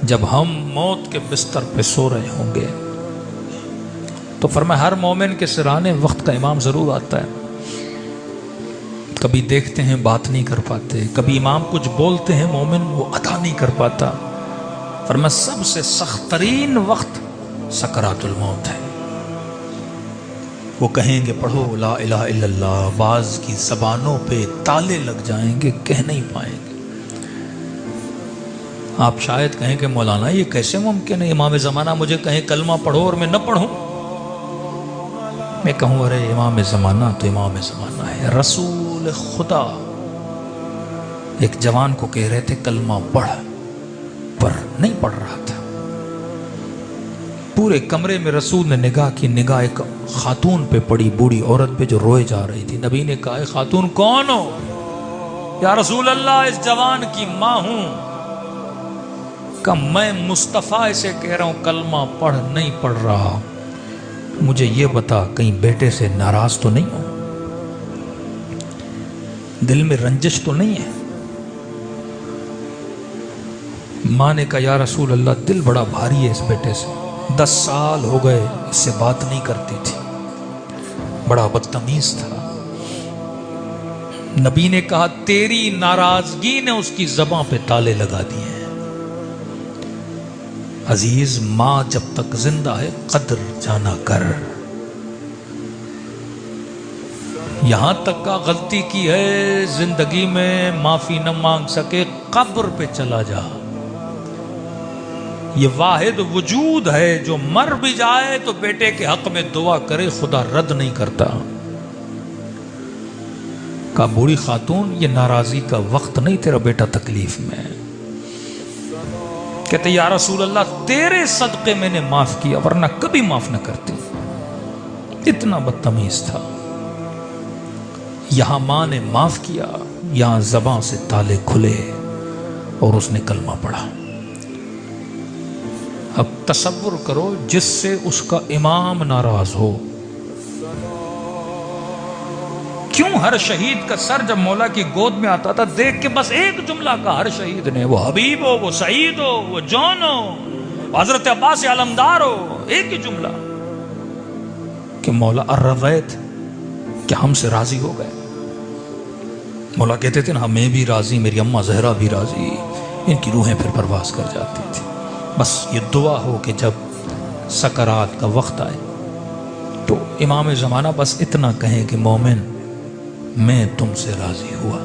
جب ہم موت کے بستر پہ سو رہے ہوں گے تو فرمایا ہر مومن کے سرانے وقت کا امام ضرور آتا ہے. کبھی دیکھتے ہیں بات نہیں کر پاتے، کبھی امام کچھ بولتے ہیں مومن وہ ادا نہیں کر پاتا. فرمایا سب سے سخت ترین وقت سکرات الموت ہے. وہ کہیں گے پڑھو لا الہ الا اللہ، بعض کی زبانوں پہ تالے لگ جائیں گے، کہہ نہیں پائیں گے. آپ شاید کہیں کہ مولانا یہ کیسے ممکن ہے، امام زمانہ مجھے کہیں کلمہ پڑھو اور میں نہ پڑھوں. میں کہوں ارے امام زمانہ تو امام زمانہ ہے. رسول خدا ایک جوان کو کہہ رہے تھے کلمہ پڑھ، پر نہیں پڑھ رہا تھا. پورے کمرے میں رسول نے نگاہ کی، نگاہ ایک خاتون پہ پڑی، بوڑھی عورت پہ جو روئے جا رہی تھی. نبی نے کہا خاتون کون ہو؟ یا رسول اللہ اس جوان کی ماں ہوں. کہ میں مصطفیٰ سے کہہ رہا ہوں کلمہ پڑھ، نہیں پڑھ رہا. مجھے یہ بتا کہیں بیٹے سے ناراض تو نہیں ہو، دل میں رنجش تو نہیں ہے؟ ماں نے کہا یا رسول اللہ دل بڑا بھاری ہے اس بیٹے سے، 10 سال ہو گئے اس سے بات نہیں کرتی تھی، بڑا بدتمیز تھا. نبی نے کہا تیری ناراضگی نے اس کی زباں پہ تالے لگا دیے ہیں. عزیز ماں جب تک زندہ ہے قدر جانا کر. یہاں تک کا غلطی کی ہے زندگی میں معافی نہ مانگ سکے، قبر پہ چلا جا. یہ واحد وجود ہے جو مر بھی جائے تو بیٹے کے حق میں دعا کرے، خدا رد نہیں کرتا. کہا بوڑھی خاتون یہ ناراضی کا وقت نہیں، تیرا بیٹا تکلیف میں. کہتے یا رسول اللہ تیرے صدقے میں نے معاف کیا ورنہ کبھی معاف نہ کرتی. اتنا بدتمیز تھا. یہاں ماں نے معاف کیا، یہاں زبان سے تالے کھلے اور اس نے کلمہ پڑھا. اب تصور کرو جس سے اس کا امام ناراض ہو. کیوں ہر شہید کا سر جب مولا کی گود میں آتا تھا دیکھ کے بس ایک جملہ کہا ہر شہید نے، وہ حبیب ہو، وہ سعید ہو، وہ جون ہو، حضرت عباس علمدار ہو، ایک ہی جملہ کہ مولا الرویت، کہ ہم سے راضی ہو گئے. مولا کہتے تھے نا میں بھی راضی، میری اماں زہرا بھی راضی، ان کی روحیں پھر پرواز کر جاتی تھی. بس یہ دعا ہو کہ جب سکرات کا وقت آئے تو امام زمانہ بس اتنا کہیں کہ مومن میں تم سے راضی ہوا.